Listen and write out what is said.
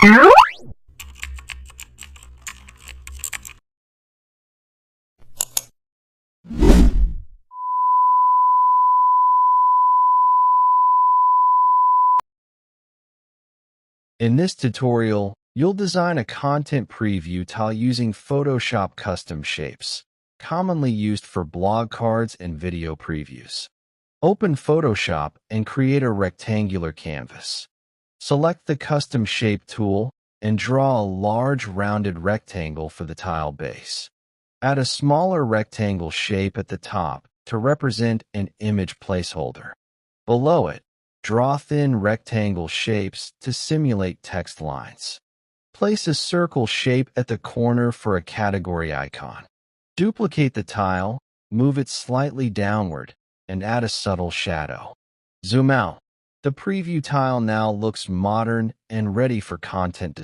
In this tutorial, you'll design a content preview tile using Photoshop custom shapes, commonly used for blog cards and video previews. Open Photoshop and create a rectangular canvas. Select the Custom Shape tool and draw a large rounded rectangle for the tile base. Add a smaller rectangle shape at the top to represent an image placeholder. Below it, draw thin rectangle shapes to simulate text lines. Place a circle shape at the corner for a category icon. Duplicate the tile, move it slightly downward, and add a subtle shadow. Zoom out. The preview tile now looks modern and ready for content.